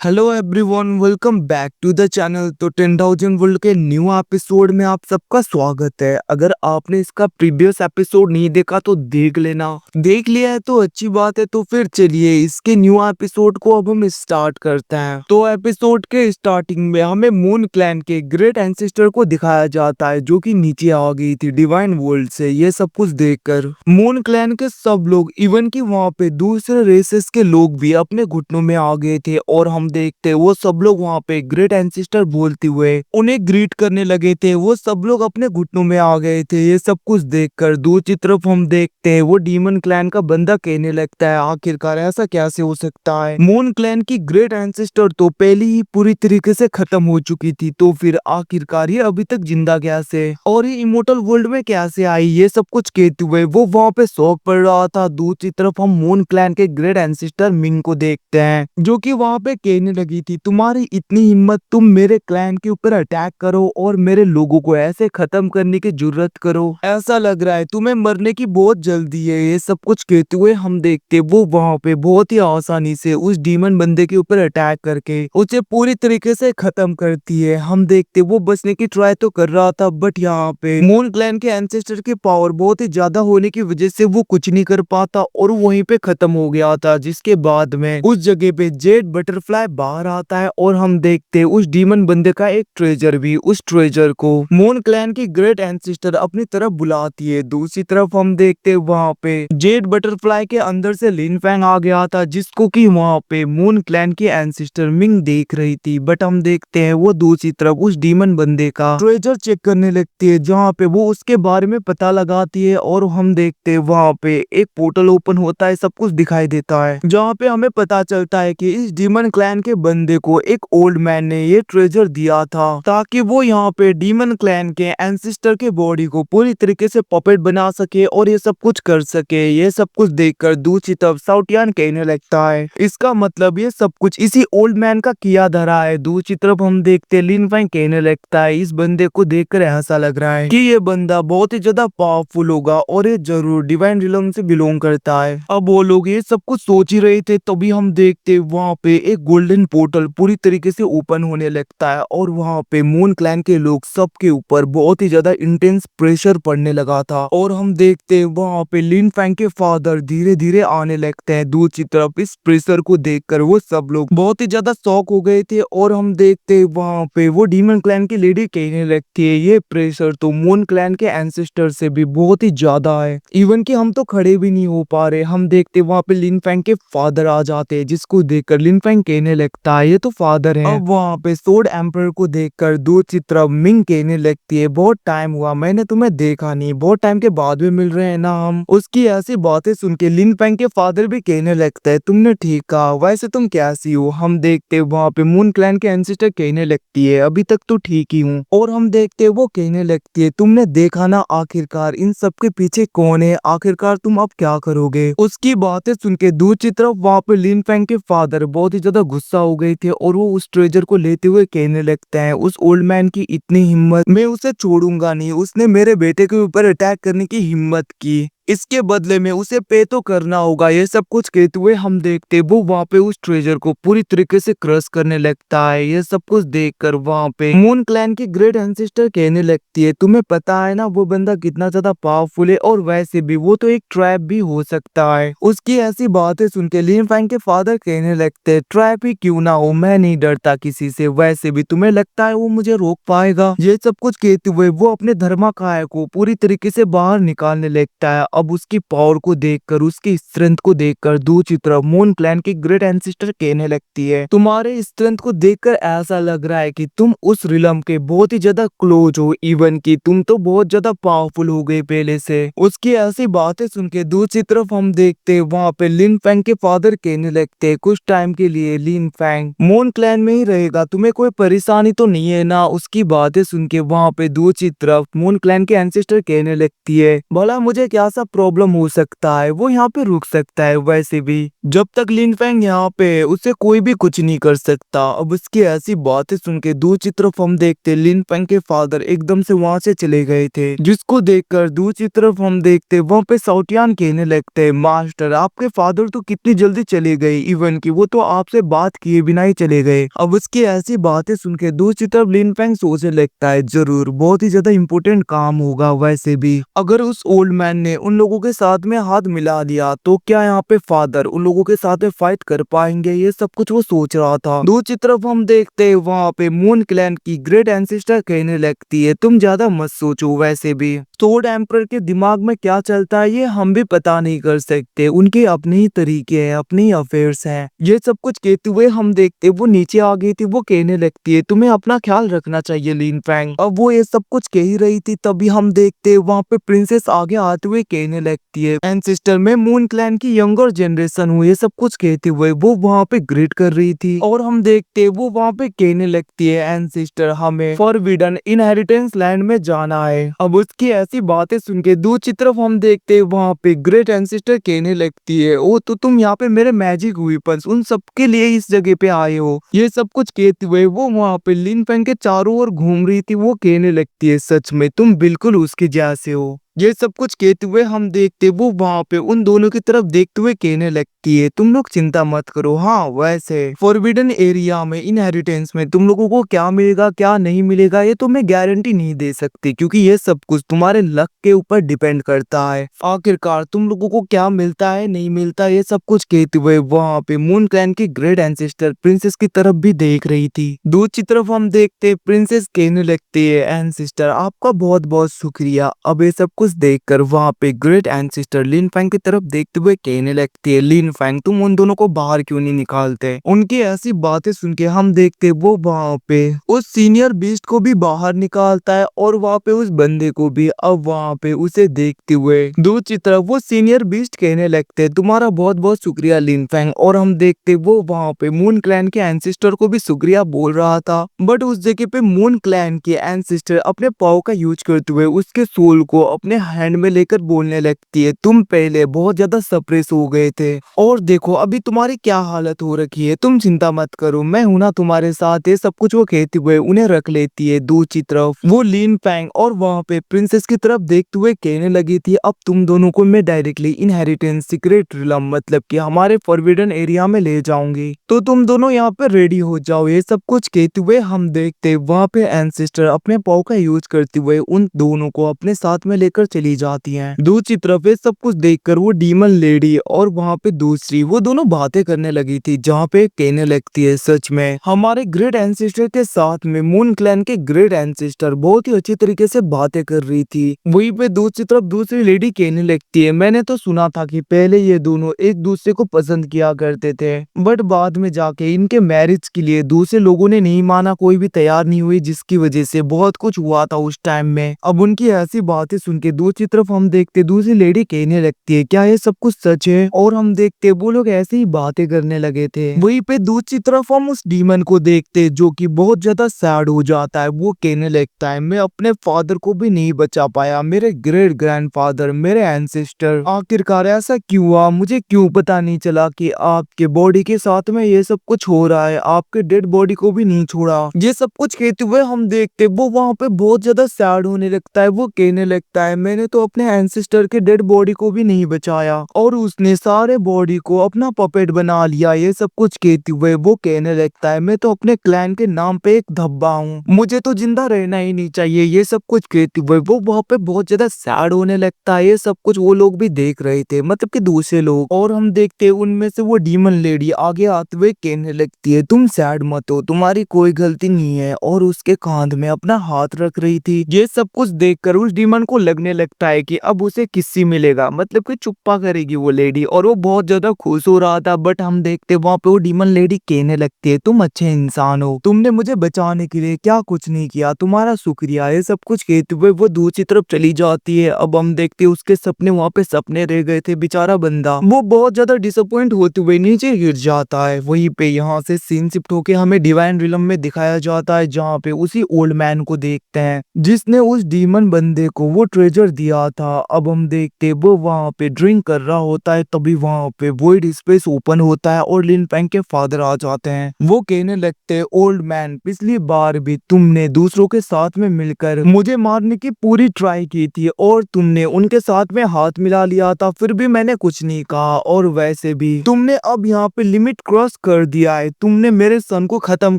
Hello everyone, welcome back to the channel. तो 10,000 world के new episode में आप सबका स्वागत है। अगर आपने इसका प्रीवियस एपिसोड नहीं देखा तो देख लेना, देख लिया है तो अच्छी बात है। तो फिर चलिए इसके न्यू एपिसोड को अब हम स्टार्ट करते हैं। तो एपिसोड के स्टार्टिंग में हमें मून क्लैन के ग्रेट एंसेस्टर को दिखाया जाता है जो कि नीचे आ गई थी डिवाइन वर्ल्ड से। ये सब कुछ देखकर मून क्लैन के सब लोग, इवन कि वहाँ पे दूसरे रेसेस के लोग भी अपने घुटनों में आ गए थे और हम देखते वो सब लोग वहाँ पे ग्रेट एंसेस्टर बोलते हुए उन्हें ग्रीट करने लगे थे। वो सब लोग अपने घुटनों में आ गए थे। ये सब कुछ देखकर दूसरी तरफ हम देखते हैं वो डीमन क्लैन का बंदा कहने लगता है, आखिरकार ऐसा कैसे हो सकता है? मून क्लैन की ग्रेट एंसेस्टर तो पहले ही पूरी तरीके से खत्म हो चुकी थी, तो फिर आखिरकार ये अभी तक जिंदा कैसे और ये इमोर्टल वर्ल्ड में कैसे आई? ये सब कुछ कहते हुए वो वहाँ पे शौक पड़ रहा था। दूसरी तरफ हम मून क्लैन के ग्रेट एंसेस्टर मिंग को देखते हैं जो कि वहाँ पे कहने लगी थी, तुम्हारी इतनी हिम्मत, तुम मेरे क्लैन के ऊपर अटैक करो और मेरे लोगों को ऐसे खत्म करने की जरूरत करो। ऐसा लग रहा है तुम्हें मरने की बहुत जल्दी है। ये सब कुछ कहते हुए हम देखते वो वहाँ पे बहुत ही आसानी से उस डीमन बंदे के ऊपर अटैक करके उसे पूरी तरीके से खत्म करती है। हम देखते वो बचने की ट्राई तो कर रहा था, बट यहाँ पे मून क्लैन के एंसेस्टर की पावर बहुत ही ज्यादा होने की वजह से वो कुछ नहीं कर पाता और वहीं पे खत्म हो गया था। जिसके बाद में उस जगह पे जेड बटरफ्लाई बाहर आता है और हम देखते उस डीमन बंदे का एक ट्रेजर भी। उस ट्रेजर को मून क्लैन की ग्रेट एंसेस्टर अपनी तरफ बुलाती है। दूसरी तरफ हम देखते वहाँ पे जेड बटरफ्लाई के अंदर से लिन फैंग आ गया था जिसको कि वहाँ पे मून क्लैन की एंसेस्टर मिंग देख रही थी। बट हम देखते हैं वो दूसरी तरफ उस डीमन बंदे का ट्रेजर चेक करने लगती है जहाँ पे वो उसके बारे में पता लगाती है और हम देखते हैं वहाँ पे एक पोर्टल ओपन होता है, सब कुछ दिखाई देता है जहाँ पे हमें पता चलता है कि इस डीमन क्लैन के बंदे को एक ओल्ड मैन ने ये ट्रेजर दिया था ताकि वो यहाँ पे डीमन क्लैन के एंसेस्टर के बॉडी को पूरी तरीके से पपेट बना सके और ये सब कुछ कर सके। ये सब कुछ देखकर दूसरी तरफ साउटियान कहने लगता है, इसका मतलब ये सब कुछ इसी ओल्ड मैन का किया धरा है। दूसरी तरफ हम देखते लिन फैंग कहने लगता है, इस बंदे को देखकर ऐसा लग रहा है कि ये बंदा बहुत ही ज्यादा पावरफुल होगा और ये जरूर डिवाइन रिलम से बिलोंग करता है। अब वो लोग ये सब कुछ सोच ही रहे थे तभी हम देखते वहाँ पे एक गोल्डन पोर्टल पूरी तरीके से ओपन होने लगता है और वहाँ पे मून क्लैन के लोग सबके ऊपर बहुत ही ज्यादा इंटेंस प्रेशर पड़ने लगा था और हम देखते वहाँ पे लिन फैंग के फादर धीरे धीरे आने लगते हैं। दूसरी तरफ इस प्रेशर को देखकर वो सब लोग बहुत ही ज्यादा शॉक हो गए थे और हम देखते वहाँ पे वो डीमन क्लैन की लेडी कहने लगती है, ये प्रेशर तो मून क्लैन के एंसेस्टर से भी बहुत ही ज्यादा है, इवन कि हम तो खड़े भी नहीं हो पा रहे। हम देखते वहाँ पे लिन फैंग के फादर आ जाते हैं जिसको देखकर लिन फैंग कहने लगता है, ये तो फादर है। अब वहाँ पे सोर्ड एम्पर को देखकर दूसरी तरफ मिंग कहने लगती है, बहुत टाइम हुआ मैंने तुम्हें देखा नहीं, बहुत टाइम के बाद में मिल रहे हैं ना हम। उसकी ऐसी बातें सुन के लिन फैंग के फादर भी कहने लगता है, तुमने ठीक कहा, वैसे तुम कैसी हो? हम देखते वहाँ पे मून क्लैन के एंसेस्टर कहने लगती है, अभी तक तो ठीक ही हूँ। और हम देखते वो कहने लगती है, तुमने देखा ना आखिरकार इन सब के पीछे कौन है, आखिरकार तुम अब क्या करोगे? उसकी बातें सुन के दूसरी तरफ वहाँ पे लिन फैंग के फादर बहुत ही ज्यादा गुस्सा हो गए थे और वो उस ट्रेजर को लेते हुए कहने लगते हैं, उस ओल्ड मैन की इतनी हिम्मत, मैं उसे छोड़ूंगा नहीं। उसने मेरे बेटे के ऊपर अटैक करने की हिम्मत की, इसके बदले में उसे पे तो करना होगा। ये सब कुछ कहते हुए हम देखते वो वहाँ पे उस ट्रेजर को पूरी तरीके से क्रश करने लगता है। ये सब कुछ देखकर वहाँ पे मून क्लैन की ग्रेट एंसेस्टर कहने लगती है, तुम्हें पता है ना वो बंदा कितना ज्यादा पावरफुल है और वैसे भी वो तो एक ट्रैप भी हो सकता है। उसकी ऐसी बातें सुन के लिन फैंग के फादर कहने लगते, ट्रैप ही क्यों ना हो, मैं नहीं डरता किसी से, वैसे भी तुम्हें लगता है वो मुझे रोक पाएगा? ये सब कुछ कहते हुए वो अपने धर्माकाय को पूरी तरीके से बाहर निकालने लगता है। अब उसकी पावर को देखकर, उसकी स्ट्रेंथ को देखकर दूसरी तरफ मून क्लैन की ग्रेट एंसेस्टर कहने लगती है, तुम्हारे स्ट्रेंथ को देखकर ऐसा लग रहा है कि तुम उस रिलम के बहुत ही ज्यादा क्लोज हो, इवन कि तुम तो बहुत ज्यादा पावरफुल हो गए पहले से। उसकी ऐसी बातें सुन के दूसरी तरफ हम देखते वहाँ पे लिन फैंग के फादर कहने लगते, कुछ टाइम के लिए लिन फैंग मून क्लैन में ही रहेगा, तुम्हें कोई परेशानी तो नहीं है ना? उसकी बातें सुन के वहाँ पे दूसरी तरफ मून क्लैन के एंसेस्टर कहने लगती है, भला मुझे क्या सा प्रॉब्लम हो सकता है वो यहाँ पे रुक सकता है। वैसे भी जब तक लिन फैंग यहाँ पे है उसे कोई भी कुछ नहीं कर सकता। अब उसकी ऐसी बातें सुन के दूसरी तरफ हम देखते लिन फैंग के फादर एकदम से वहां से चले गए थे, जिसको देखकर दूसरी तरफ हम देखते वहां पे साउटियान कहने लगते, मास्टर आपके फादर तो कितनी जल्दी चले गए, इवन की वो तो आपसे बात किए बिना ही चले गए। अब उसकी ऐसी बातें सुन के दूसरी तरफ लिन फैंग सोचने लगता है जरूर बहुत ही ज्यादा इंपॉर्टेंट काम होगा। वैसे भी अगर उस ओल्ड मैन ने उन लोगों के साथ में हाथ मिला दिया तो क्या यहाँ पे फादर उन लोगों के साथ में फाइट कर पाएंगे, ये सब कुछ वो सोच रहा था। दूसरी तरफ हम देखते हैं वहाँ पे मून क्लैन की ग्रेट एंसेस्टर कहने लगती है तुम ज्यादा मत सोचो, वैसे भी सोर्ड एम्परर के दिमाग में क्या चलता है ये हम भी पता नहीं कर सकते, उनके अपने ही तरीके हैं, अपने ही अफेयर्स हैं। ये सब कुछ कहते हुए हम देखते वो नीचे आ गई थी, वो कहने लगती है तुम्हें अपना ख्याल रखना चाहिए लिन फैंग। अब वो ये सब कुछ कह ही रही थी तभी हम देखते वहाँ पे प्रिंसेस आगे आते हुए कहने लगती है एंसेस्टर में मून क्लैन की यंगर जनरेशन हुई, ये सब कुछ कहते हुए वो वहाँ पे ग्रीट कर रही थी। और हम देखते वो वहाँ पे कहने लगती है एंसेस्टर हमें फॉरबिडन इनहेरिटेंस लैंड में जाना है। अब उसकी ऐसी बातें सुन के दूसरी तरफ हम देखते वहाँ पे ग्रेट एंसेस्टर कहने लगती है ओ तो तुम यहाँ पे मेरे मैजिक वेपन्स उन सबके लिए इस जगह पे आए हो, ये सब कुछ कहते हुए वो वहाँ पे लिन फैंग के चारों ओर घूम रही थी। वो कहने लगती है सच में तुम बिल्कुल उसके जैसे हो। ये सब कुछ कहते हुए हम देखते वो वहाँ पे उन दोनों की तरफ देखते हुए कहने लगती है तुम लोग चिंता मत करो, हाँ वैसे फॉरबिडन एरिया में इनहेरिटेंस में तुम लोगों को क्या मिलेगा क्या नहीं मिलेगा ये तो मैं गारंटी नहीं दे सकती, क्योंकि ये सब कुछ तुम्हारे लक के ऊपर डिपेंड करता है। आखिरकार तुम लोगों को क्या मिलता है नहीं मिलता ये सब कुछ कहते हुए वहाँ पे मून क्लैन की ग्रेट एंसेस्टर प्रिंसेस की तरफ भी देख रही थी। दूसरी तरफ हम देखते प्रिंसेस कहने लगती है एंसेस्टर आपका बहुत बहुत शुक्रिया। अब ये सब कुछ देखकर वहाँ पे ग्रेट एंसेस्टर लिन फैंग की तरफ देखते हुए कहने लगती है लिन फैंग तुम उन दोनों को बाहर क्यों नहीं निकालते। उनकी ऐसी बातें सुन के हम देखते वो वहाँ पे उस सीनियर बीस्ट को भी बाहर निकालता है और वहाँ पे उस बंदे को भी। अब वहाँ पे उसे देखते हुए दूसरी तरफ वो सीनियर बीस्ट कहने लगते तुम्हारा बहुत बहुत शुक्रिया लिन फैंग। और हम देखते वो वहाँ पे मून क्लैन के एंसेस्टर को भी शुक्रिया बोल रहा था, बट उस जगह पे मून क्लैन के एंसेस्टर अपने पाव का यूज करते हुए उसके सोल को अपने हैंड में लेकर बोलने लगती है तुम पहले बहुत ज्यादा सप्रेस हो गए थे और देखो अभी तुम्हारी क्या हालत हो रखी है, तुम चिंता मत करो मैं हूं ना तुम्हारे साथ। ये सब कुछ वो कहते हुए उन्हें रख लेती है। दूसरी तरफ वो लिन फैंग और वहाँ पे प्रिंसेस की तरफ देखते हुए कहने लगी थी अब तुम दोनों को मैं डायरेक्टली इनहेरिटेंस सीक्रेट रिलम मतलब कि हमारे फॉरबिडन एरिया में ले जाऊंगी, तो तुम दोनों यहाँ पे रेडी हो जाओ। ये सब कुछ कहते हुए हम देखते वहाँ पे एंसेस्टर अपने पाव का यूज करते हुए उन दोनों को अपने साथ में लेकर चली जाती हैं। दूसरी तरफ ये सब कुछ देखकर वो डीमन लेडी और वहाँ पे दूसरी वो दोनों बातें करने लगी थी, जहाँ पे कहने लगती है सच में हमारे ग्रेट एंसेस्टर के साथ में मून क्लैन के ग्रेट एंसेस्टर बहुत ही अच्छी तरीके से बातें कर रही थी। वहीं पे दूसरी तरफ दूसरी लेडी कहने लगती है मैंने तो सुना था कि पहले ये दोनों एक दूसरे को पसंद किया करते थे, बट बाद में जाके इनके मैरिज के लिए दूसरे लोगों ने नहीं माना, कोई भी तैयार नहीं हुई, जिसकी वजह से बहुत कुछ हुआ था उस टाइम में। अब उनकी ऐसी बातें सुन के दूसरी तरफ हम देखते दूसरी लेडी कहने लगती है क्या ये सब कुछ सच है, और हम देखते वो लोग ऐसे ही बातें करने लगे थे। वहीं पे दूसरी तरफ हम उस डीमन को देखते जो कि बहुत ज्यादा सैड हो जाता है। वो कहने लगता है मैं अपने फादर को भी नहीं बचा पाया, मेरे ग्रेट ग्रैंडफादर मेरे एंसेस्टर, आखिरकार ऐसा क्यों हुआ, मुझे क्यों पता नहीं चला कि आपके बॉडी के साथ में ये सब कुछ हो रहा है, आपके डेड बॉडी को भी नहीं छोड़ा। ये सब कुछ कहते हुए हम देखते वो वहाँ पे बहुत ज्यादा सैड होने लगता है। वो कहने लगता है मैंने तो अपने एंसेस्टर के डेड बॉडी को भी नहीं बचाया और उसने सारे बॉडी को अपना पपेट बना लिया। ये सब कुछ कहते हुए वो कहने लगता है मैं तो अपने क्लैन के नाम पे एक धब्बा हूँ, मुझे तो जिंदा रहना ही नहीं चाहिए। ये सब कुछ कहते हुए वो वहाँ पे बहुत ज्यादा सैड होने लगता है। ये सब कुछ वो लोग भी देख रहे थे, मतलब कि दूसरे लोग। और हम देखते उनमें से वो डीमन लेडी आगे आते हुए कहने लगती है तुम सैड मत हो, तुम्हारी कोई गलती नहीं है, और उसके कांध में अपना हाथ रख रही थी। ये सब कुछ देखकर उस डीमन को लगने लगता है कि अब उसे किस्सी मिलेगा, मतलब कि चुप्पा करेगी वो लेडी, और वो बहुत ज्यादा खुश हो रहा था। बट हम देखते वहाँ पे वो डीमन लेडी कहने लगती है तुम अच्छे इंसान हो, तुमने मुझे बचाने के लिए क्या कुछ नहीं किया, तुम्हारा शुक्रिया। ये सब कुछ कहते हुए वो दूसरी तरफ चली जाती है। अब हम देखते उसके सपने वहाँ पे सपने रह गए थे, बेचारा बंदा वो बहुत ज्यादा डिसअपॉइंट होते हुए नीचे गिर जाता है। वहीं पे यहाँ से सीन शिफ्ट होके हमें डिवाइन रिलम में दिखाया जाता है, जहाँ पे उसी ओल्ड मैन को देखते हैं जिसने उस डीमन बंदे को वो ट्रेजर नजर दिया था। अब हम देखते वो वहाँ पे ड्रिंक कर रहा होता है, तभी वहाँ पे वॉइड स्पेस ओपन होता है और लिन फैंग के फादर आ जाते हैं। वो कहने लगते हैं, ओल्ड मैन, पिछली बार भी तुमने दूसरों के साथ में मिलकर मुझे मारने की पूरी ट्राई की थी और तुमने उनके साथ में हाथ मिला लिया था, फिर भी मैंने कुछ नहीं कहा। और वैसे भी तुमने अब यहाँ पे लिमिट क्रॉस कर दिया है। तुमने मेरे सन को खत्म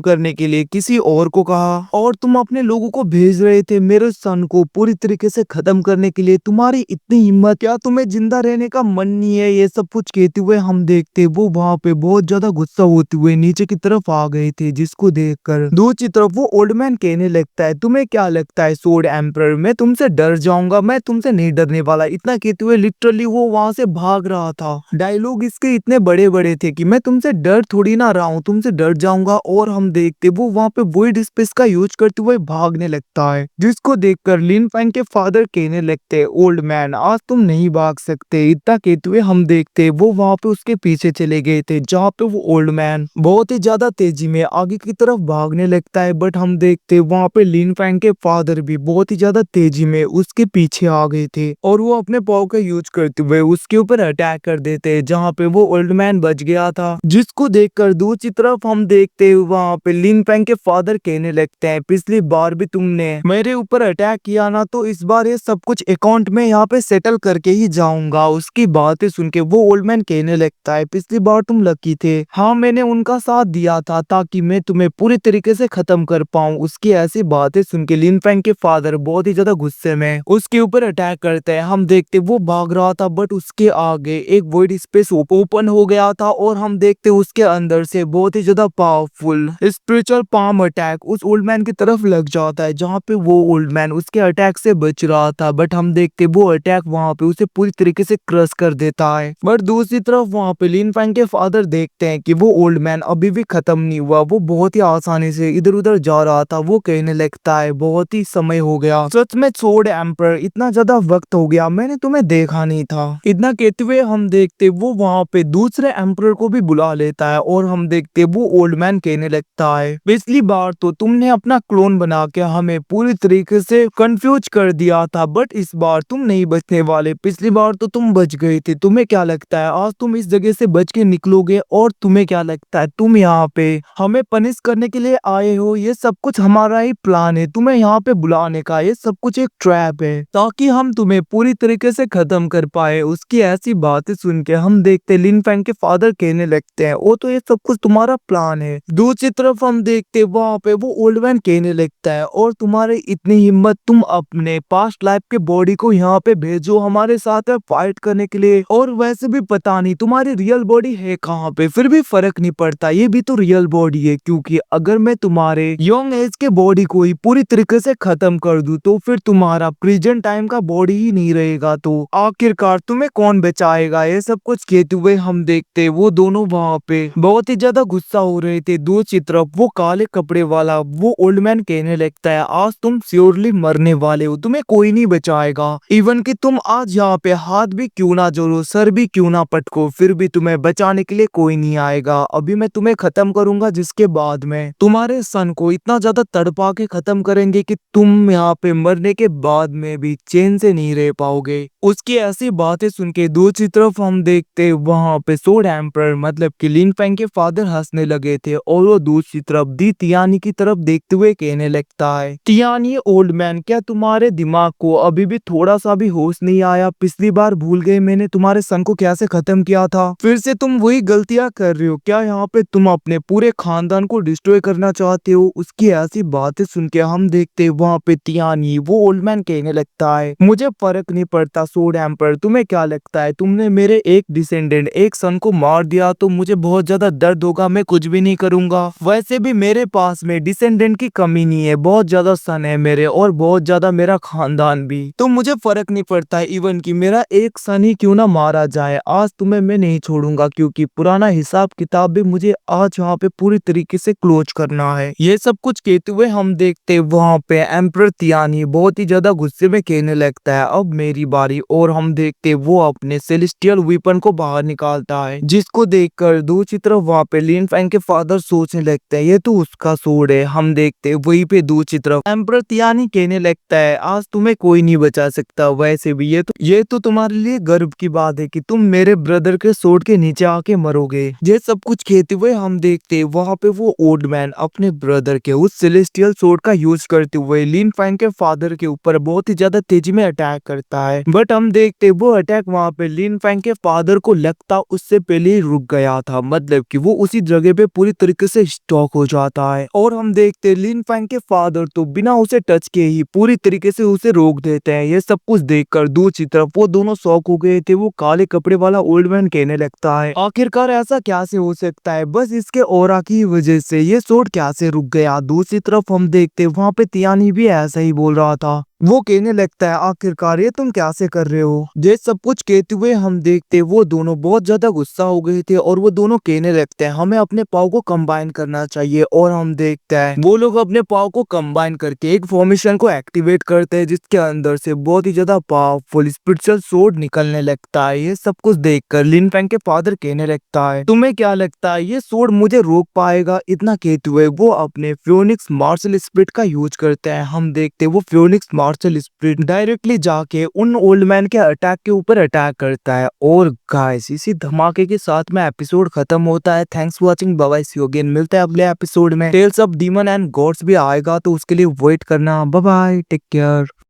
करने के लिए किसी और को कहा और तुम अपने लोगों को भेज रहे थे मेरे सन को पूरी तरीके से खत्म करने के लिए। तुम्हारी इतनी हिम्मत, क्या तुम्हें जिंदा रहने का मन नहीं है? ये सब कुछ कहते हुए हम देखते वो वहाँ पे बहुत ज्यादा गुस्सा होते हुए नीचे की तरफ आ गए थे, जिसको देखकर दूसरी तरफ वो ओल्ड मैन कहने लगता है, तुम्हें क्या लगता है सोर्ड एम्परर, मैं तुमसे डर जाऊंगा? मैं तुमसे नहीं डरने वाला। इतना कहते हुए लिटरली वो वहां से भाग रहा था। डायलॉग इसके इतने बड़े बड़े थे कि मैं तुमसे डर थोड़ी ना रहा हूँ, तुमसे डर जाऊंगा। और हम देखते वो वहाँ पे वॉइड स्पेस का यूज करते हुए भागने लगता है, जिसको देखकर लिन फैंग के फादर कहने लगते, ओल्ड मैन, आज तुम नहीं भाग सकते। इतना कहते हुए हम देखते वो वहाँ पे उसके पीछे चले गए थे, जहाँ पे वो ओल्ड मैन बहुत ही ज्यादा तेजी में आगे की तरफ भागने लगता है। बट हम देखते वहाँ पे लिन फैंग के फादर भी बहुत ही ज्यादा तेजी में उसके पीछे आ गए थे और वो अपने पाव का यूज करते हुए उसके ऊपर अटैक कर देते, जहाँ पे वो ओल्ड मैन बच गया था। जिसको देखकर दूसरी तरफ हम देखते वहाँ पे लिन फैंग के फादर कहने लगते हैं, पिछली बार भी तुमने मेरे ऊपर अटैक किया ना, तो इस बार ये सब कुछ अकाउंट में यहाँ पे सेटल करके ही जाऊंगा। उसकी बातें सुन के वो ओल्ड मैन कहने लगता है, पिछली बार तुम लकी थे, हाँ मैंने उनका साथ दिया था ताकि मैं तुम्हें पूरी तरीके से खत्म कर पाऊं। उसकी ऐसी बातें सुन के लिन फैंग के फादर बहुत ही ज्यादा गुस्से में उसके ऊपर अटैक करते हैं। हम देखते वो भाग रहा था बट उसके आगे एक वॉइड स्पेस ओपन हो गया था और हम देखते उसके अंदर से बहुत ही ज्यादा पावरफुल स्पिरिचुअल पाम अटैक उस ओल्ड मैन की तरफ लग जाता है, जहाँ पे वो ओल्ड मैन उसके अटैक से बच रहा था। बट हम देखते वो अटैक वहाँ पे उसे पूरी तरीके से क्रश कर देता है। बट दूसरी तरफ वहाँ पे लिन फैंग के फादर देखते हैं कि वो ओल्ड मैन अभी भी खत्म नहीं हुआ, वो बहुत ही आसानी से इधर उधर जा रहा था। वो कहने लगता है, बहुत ही समय हो गया, सच में सोर्ड एम्परर, इतना ज्यादा वक्त हो गया, मैंने तुम्हें देखा नहीं था। इतना कहते हुए हम देखते वो वहाँ पे दूसरे एम्परर को भी बुला लेता है और हम देखते वो ओल्ड मैन कहने लगता है, पिछली बार तो तुमने अपना क्लोन बना के हमें पूरी तरीके से कंफ्यूज कर दिया था, बट इस बार तुम नहीं बचने वाले। पिछली बार तो तुम बच गए थे, तुम्हें क्या लगता है आज तुम इस जगह से बच के निकलोगे? और तुम्हें क्या लगता है तुम यहाँ पे हमें पनिश करने के लिए आए हो? ये सब कुछ हमारा ही प्लान है तुम्हें यहाँ पे बुलाने का, ये सब कुछ एक ट्रैप है ताकि हम तुम्हें पूरी तरीके से खत्म कर पाए। उसकी ऐसी बातें सुन के हम देखते लिन फैंग के फादर कहने लगते हैं, वो तो ये सब कुछ तुम्हारा प्लान है। दूसरी तरफ हम देखते वहाँ पे वो ओल्ड मैन कहने लगता है, और तुम्हारी इतनी हिम्मत, तुम अपने पास्ट लाइफ के बॉडी को यहाँ पे भेजो हमारे साथ फाइट करने के लिए, और वैसे भी पता नहीं तुम्हारी रियल बॉडी है कहाँ पे, फिर भी फर्क नहीं पड़ता, ये भी तो रियल बॉडी है। क्योंकि अगर मैं तुम्हारे यंग एज के बॉडी को ही पूरी तरीके से खत्म कर दूं तो फिर तुम्हारा प्रेजेंट टाइम का बॉडी ही नहीं रहेगा, तो आखिरकार तुम्हें कौन बचाएगा? ये सब कुछ कहते हुए हम देखते वो दोनों वहाँ पे बहुत ही ज्यादा गुस्सा हो रहे थे। दूसरी तरफ वो काले कपड़े वाला वो ओल्ड मैन कहने लगता है, आज तुम श्योरली मरने वाले हो, तुम्हें कोई नहीं बचाएगा। इवन कि तुम आज यहाँ पे हाथ भी क्यों ना जोड़ो, सर भी क्यों ना पटको, फिर भी तुम्हें बचाने के लिए कोई नहीं आएगा। अभी मैं तुम्हें खत्म करूंगा, जिसके बाद में तुम्हारे सन को इतना ज्यादा तड़पा के खत्म करेंगे कि तुम यहाँ पे मरने के बाद में भी चैन से नहीं रह पाओगे। उसकी ऐसी बातें सुन के दूसरी तरफ हम देखते वहाँ पे सोर्ड एम्परर मतलब कि लिन फैंग के फादर हंसने लगे थे, और वो दूसरी तरफ दी तियानी की तरफ देखते हुए कहने लगता है, तियानी ओल्ड मैन, क्या तुम्हारे दिमाग को अभी भी थोड़ा सा भी होश नहीं आया? पिछली बार भूल गए मैंने तुम्हारे सन को कैसे खत्म किया था, फिर से तुम वही गलतियां कर रहे हो क्या? यहाँ पे तुम अपने पूरे खानदान को डिस्ट्रॉय करना चाहते हो? उसकी ऐसी बातें सुन के हम देखते वहाँ पे तियानी वो ओल्ड मैन कहने लगता है, मुझे फर्क नहीं पड़ता सोर्ड एम्परर, तुम्हें क्या लगता है तुमने मेरे एक डिसेंडेंट एक सन को मार दिया तो मुझे बहुत ज्यादा दर्द होगा? मैं कुछ भी नहीं करूंगा। वैसे भी मेरे पास में डिसेंडेंट की कमी नहीं है, बहुत ज्यादा सन है मेरे और बहुत ज्यादा मेरा खानदान भी, तो मुझे फर्क नहीं पड़ता है इवन कि मेरा एक सन ही क्यों ना मारा जाए, आज तुम्हें मैं नहीं छोड़ूंगा। क्योंकि पुराना हिसाब किताब भी मुझे आज यहाँ पे पूरी तरीके से क्लोज करना है। ये सब कुछ कहते हुए हम देखते वहाँ पे एम्परर तियानी बहुत ही ज्यादा गुस्से में कहने लगता है, अब मेरी बारी। और हम देखते वो अपने सेलेस्टियल वेपन को बाहर निकालता है, जिसको देखकर दूसरी तरफ वहाँ पे लिन फैंग के फादर सोचने लगते हैं, ये तो उसका सोर्ड है। हम देखते वहीं पे दूसरी तरफ एम्परर तियानी कहने लगता है, आज तुम्हें कोई नहीं बचा सकता। वैसे भी ये तो तुम्हारे लिए गर्व की बात है कि तुम मेरे ब्रदर के सोर्ड के नीचे आके मरोगे। ये सब कुछ कहते हुए हम देखते वहां पे वो ओल्ड मैन अपने ब्रदर के उस सेलेस्टियल सोर्ड का यूज करते हुए लिन फैंग के फादर के ऊपर बहुत ही ज्यादा तेजी में अटैक करता है। बट हम देखते वो अटैक वहां पे लिन फैंग के फादर को लगता उससे पहले ही रुक गया था, मतलब कि वो उसी जगह पे पूरी तरीके से स्टॉक हो जाता है। और हम देखते लिन फैंग के फादर तो बिना उसे टच के ही पूरी तरीके से उसे रोक देते हैं। ये सब कुछ देखकर दूसरी तरफ वो दोनों शॉक हो गए थे। वो काले कपड़े वाला ओल्ड मैन कहने लगता है आखिरकार ऐसा क्या से हो सकता है, बस इसके ऑरा की वजह से ये सोड क्या से रुक गया। दूसरी तरफ हम देखते वहां पे तियानी भी ऐसा ही बोल रहा था। वो कहने लगता है आखिरकार ये तुम क्या से कर रहे हो। ये सब कुछ कहते हुए हम देखते वो दोनों बहुत ज्यादा गुस्सा हो गए थे और वो दोनों कहने लगते हैं हमें अपने पाव को कंबाइन करना चाहिए। और हम देखते हैं वो लोग अपने पाव को कंबाइन करके एक फॉर्मेशन को एक्टिवेट करते हैं जिसके अंदर से बहुत ही ज्यादा पावरफुल स्पिरिचुअल सोर्ड निकलने लगता है। ये सब कुछ देखकर लिन फैंग के फादर कहने लगता है तुम्हें क्या लगता है ये सोर्ड मुझे रोक पाएगा। इतना कहते हुए वो अपने फ्योनिक्स मार्शल स्पिरिट का यूज करते हैं। हम देखते वो फ्योनिक्स मार्शल स्पिरिट डायरेक्टली जाके उन ओल्ड मैन के अटैक के ऊपर अटैक करता है। और गाइस इसी धमाके के साथ में एपिसोड खत्म होता है। Thanks for watching, bye bye, see you again. मिलते हैं अगले एपिसोड में। Tales of demon and gods भी आएगा तो उसके लिए वेट करना। Bye bye, take care.